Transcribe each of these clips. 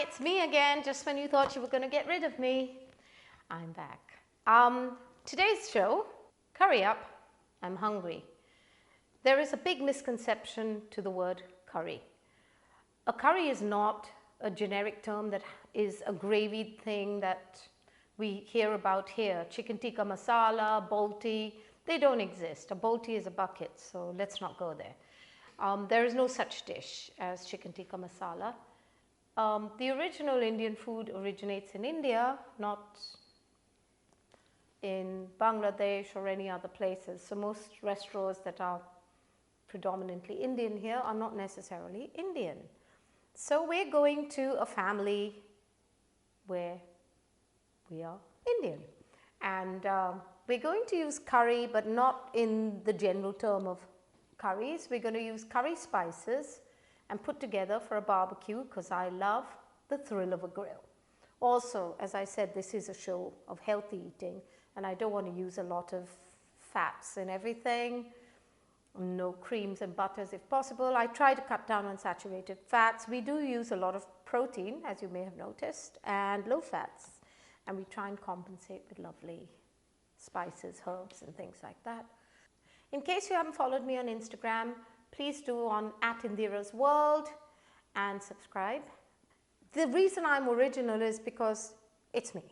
it's me again, just when you thought you were going to get rid of me. I'm back. Today's show, curry up, I'm hungry. There is a big misconception to the word curry. A curry is not a generic term that is a gravy thing that we hear about here. Chicken tikka masala, bolti, they don't exist. A bolti is a bucket, so let's not go there. There is no such dish as chicken tikka masala. The original Indian food originates in India, not in Bangladesh or any other places. So most restaurants that are predominantly Indian here are not necessarily Indian. So we're going to a family where we are Indian. And we're going to use curry, but not in the general term of curries. We're going to use curry spices and put together for a barbecue because I love the thrill of a grill. Also, as I said, this is a show of healthy eating and I don't want to use a lot of fats in everything. No creams and butters if possible. I try to cut down on saturated fats. We do use a lot of protein, as you may have noticed, and low fats. And we try and compensate with lovely spices, herbs and things like that. In case you haven't followed me on Instagram, please do on @IndiraasWorld and subscribe. The reason I'm original is because it's me.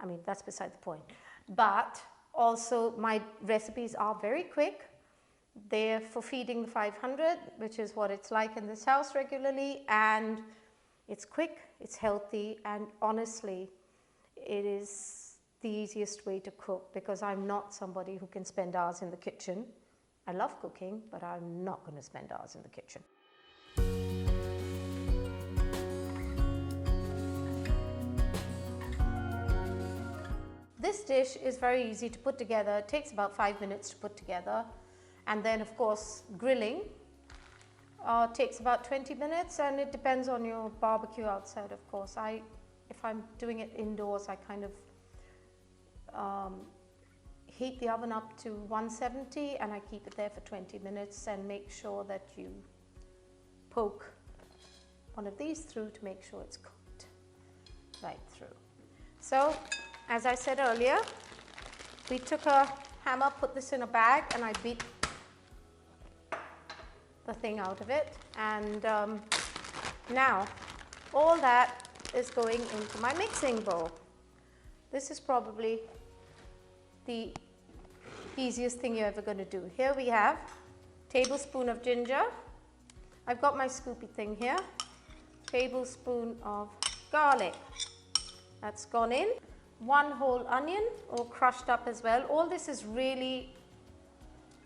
I mean, that's beside the point. But also my recipes are very quick. They're for feeding the 500, which is what it's like in this house regularly. And it's quick, it's healthy, and honestly, it is the easiest way to cook because I'm not somebody who can spend hours in the kitchen. I love cooking, but I'm not going to spend hours in the kitchen. This dish is very easy to put together. It takes about 5 minutes to put together. And then, of course, grilling takes about 20 minutes, and it depends on your barbecue outside, of course. If I'm doing it indoors, I kind of heat the oven up to 170 and I keep it there for 20 minutes and make sure that you poke one of these through to make sure it's cooked right through. So, as I said earlier, we took a hammer, put this in a bag, and I beat the thing out of it. And now all that is going into my mixing bowl. This is probably the easiest thing you're ever going to do. Here we have a tablespoon of ginger. I've got my scoopy thing here. Tablespoon of garlic. That's gone in. 1 whole onion, or crushed up as well. All this is really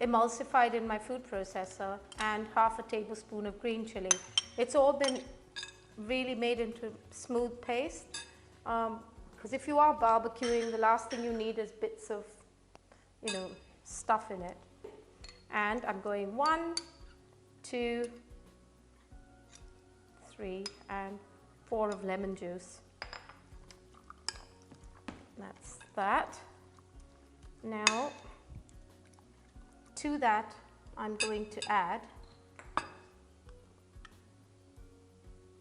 emulsified in my food processor, and half a tablespoon of green chili. It's all been really made into smooth paste. Because if you are barbecuing, the last thing you need is bits of, stuff in it. And I'm going 1, 2, 3, and 4 of lemon juice. That's that. Now, to that, I'm going to add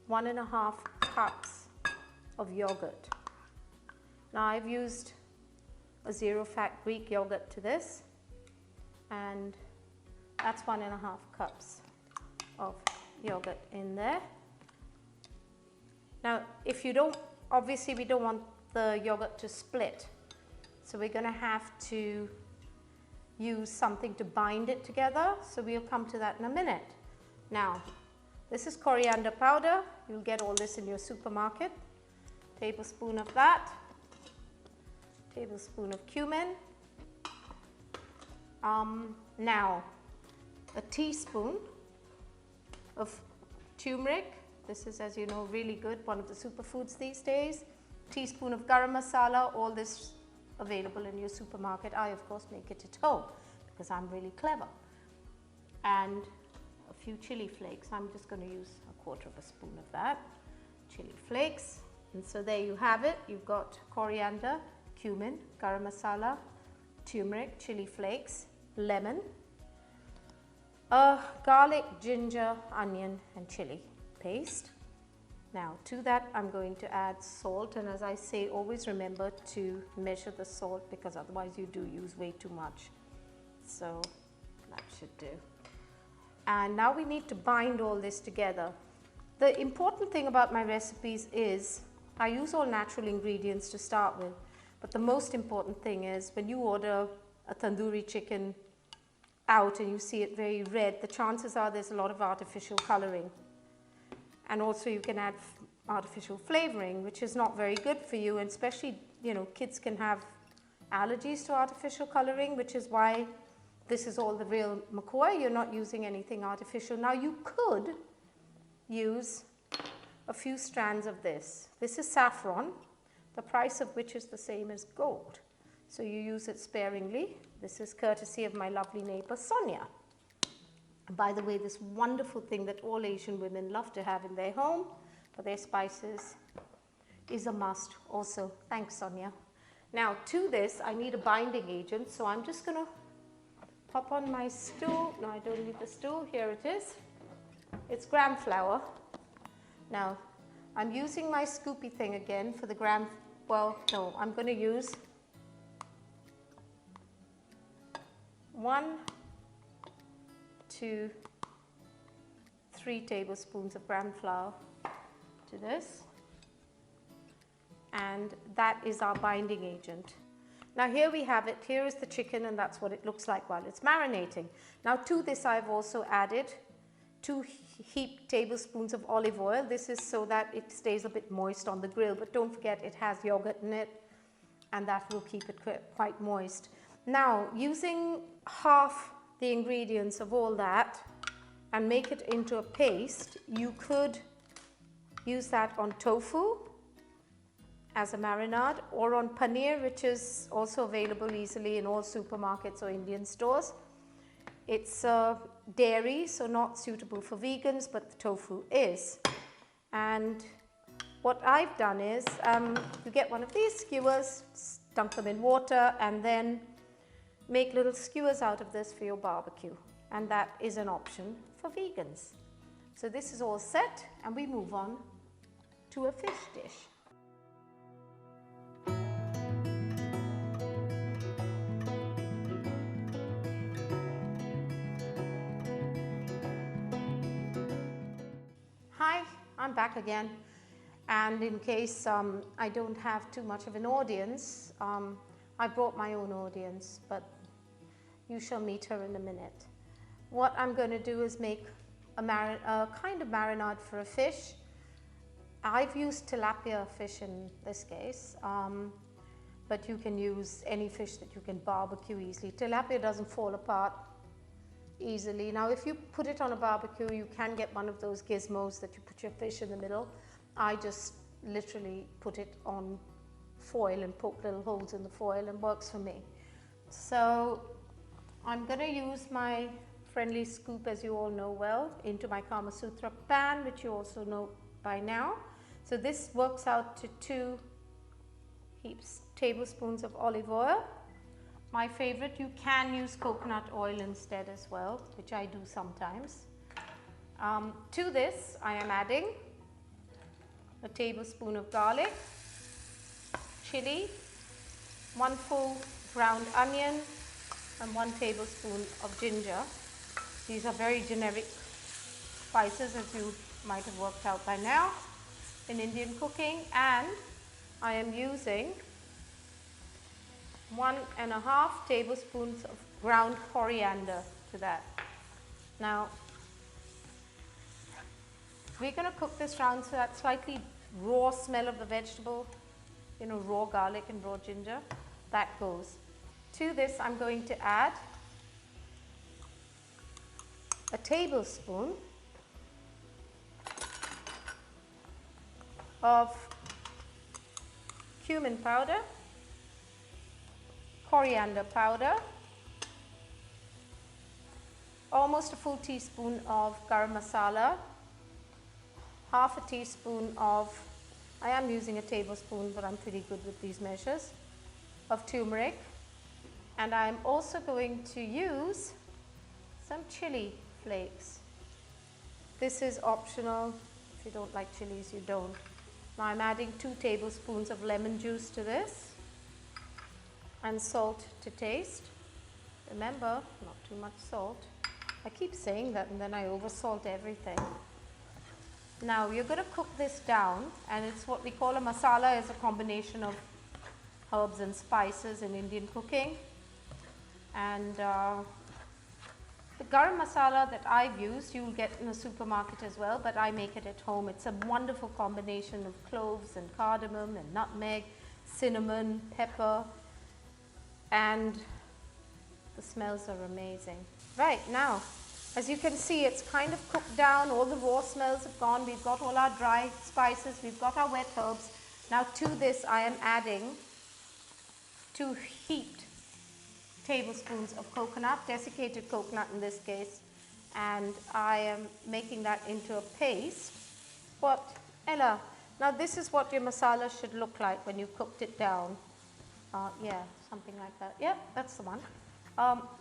1.5 cups of yogurt. Now I've used a zero-fat Greek yogurt to this, and that's 1.5 cups of yogurt in there. Now, if you don't, obviously we don't want the yogurt to split, so we're going to have to use something to bind it together, so we'll come to that in a minute. Now, this is coriander powder. You'll get all this in your supermarket. Tablespoon of that. Tablespoon of cumin. Now, a teaspoon of turmeric. This is, as you know, really good, one of the superfoods these days. Teaspoon of garam masala, all this available in your supermarket. I, of course, make it at home because I'm really clever. And a few chili flakes. I'm just going to use 1/4 spoon of that. Chili flakes. And so there you have it. You've got coriander, cumin, garam masala, turmeric, chili flakes, lemon, garlic, ginger, onion and chili paste. Now to that I'm going to add salt, and as I say, always remember to measure the salt because otherwise you do use way too much. So that should do. And now we need to bind all this together. The important thing about my recipes is I use all natural ingredients to start with, but the most important thing is when you order a tandoori chicken out and you see it very red, the chances are there's a lot of artificial coloring. And also you can add artificial flavoring, which is not very good for you, and especially, you know, kids can have allergies to artificial coloring, which is why this is all the real McCoy. You're not using anything artificial. Now you could use a few strands of this. This is saffron, the price of which is the same as gold. So you use it sparingly. This is courtesy of my lovely neighbor Sonia. By the way, this wonderful thing that all Asian women love to have in their home for their spices is a must also. Thanks, Sonia. Now to this, I need a binding agent, so I'm just going to pop on my stool. No, I don't need the stool. Here it is. It's gram flour. Now, I'm using my scoopy thing again for the gram. Well, no, I'm going to use 1, 2, 3 tablespoons of gram flour to this, and that is our binding agent. Now here we have it. Here is the chicken, and that's what it looks like while it's marinating. Now to this I've also added 2 heaped tablespoons of olive oil. This is so that it stays a bit moist on the grill, but don't forget it has yogurt in it, and that will keep it quite moist. Now, using half the ingredients of all that and make it into a paste, you could use that on tofu as a marinade, or on paneer, which is also available easily in all supermarkets or Indian stores. It's dairy, so not suitable for vegans, but the tofu is. And what I've done is, you get one of these skewers, dunk them in water, and then make little skewers out of this for your barbecue. And that is an option for vegans. So this is all set, and we move on to a fish dish. Hi, I'm back again, and in case I don't have too much of an audience, I brought my own audience, but you shall meet her in a minute. What I'm going to do is make a kind of marinade for a fish. I've used tilapia fish in this case, but you can use any fish that you can barbecue easily. Tilapia doesn't fall apart easily. Now if you put it on a barbecue, you can get one of those gizmos that you put your fish in the middle. I just literally put it on foil and poke little holes in the foil, and works for me. So I'm going to use my friendly scoop, as you all know well, into my Kama Sutra pan, which you also know by now. So this works out to 2 tablespoons of olive oil. My favorite, you can use coconut oil instead as well, which I do sometimes. To this I am adding a tablespoon of garlic, chili, 1 full ground onion, and 1 tablespoon of ginger. These are very generic spices, as you might have worked out by now in Indian cooking. And I am using 1.5 tablespoons of ground coriander to that. Now we're going to cook this down so that slightly raw smell of the vegetable, you know, raw garlic and raw ginger, that goes. To this I'm going to add a tablespoon of cumin powder, coriander powder, almost a full teaspoon of garam masala, half a teaspoon of, I am using a tablespoon, but I'm pretty good with these measures, of turmeric. And I'm also going to use some chili flakes. This is optional. If you don't like chilies, you don't. Now I'm adding 2 tablespoons of lemon juice to this and salt to taste. Remember, not too much salt. I keep saying that and then I over salt everything. Now you're going to cook this down, and it's what we call a masala. Is a combination of herbs and spices in Indian cooking. And the garam masala that I've used, you'll get in the supermarket as well, but I make it at home. It's a wonderful combination of cloves and cardamom and nutmeg, cinnamon, pepper, and the smells are amazing. Right, now, as you can see, it's kind of cooked down. All the raw smells have gone. We've got all our dry spices. We've got our wet herbs. Now to this, I am adding 2 heaped tablespoons of coconut, desiccated coconut in this case, and I am making that into a paste. But Ella, now this is what your masala should look like when you cooked it down. Yeah, something like that. Yeah, that's the one.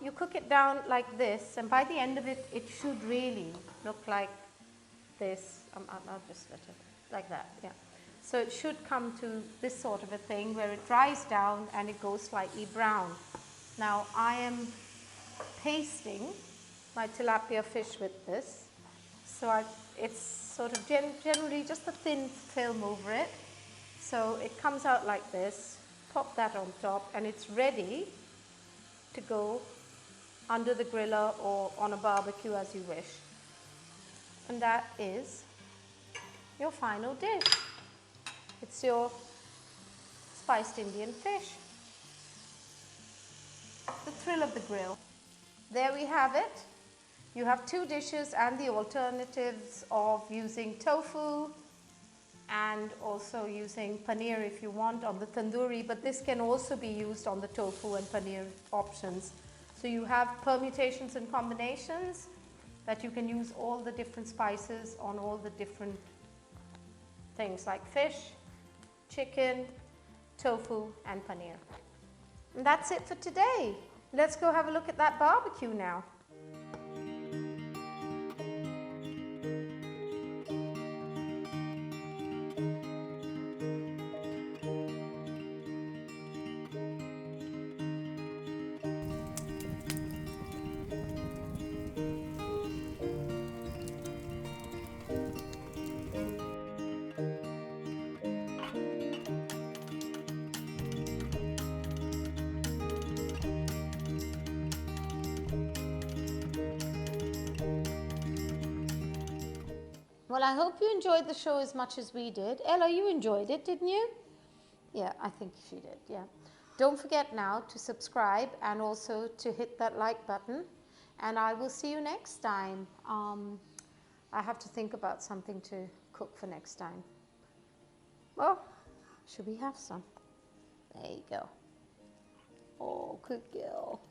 You cook it down like this, and by the end of it, it should really look like this. I'll just let it like that. Yeah. So it should come to this sort of a thing where it dries down and it goes slightly brown. Now I am pasting my tilapia fish with this. So it's sort of generally just a thin film over it. So it comes out like this. Pop that on top, and it's ready to go under the griller or on a barbecue as you wish. And that is your final dish. It's your spiced Indian fish. The thrill of the grill. There we have it. You have 2 dishes and the alternatives of using tofu and also using paneer if you want on the tandoori, but this can also be used on the tofu and paneer options. So you have permutations and combinations that you can use all the different spices on all the different things like fish, chicken, tofu and paneer. And that's it for today. Let's go have a look at that barbecue now. Well, I hope you enjoyed the show as much as we did. Ella, you enjoyed it, didn't you? Yeah, I think she did, yeah. Don't forget now to subscribe and also to hit that like button. And I will see you next time. I have to think about something to cook for next time. Well, should we have some? There you go. Oh, good girl.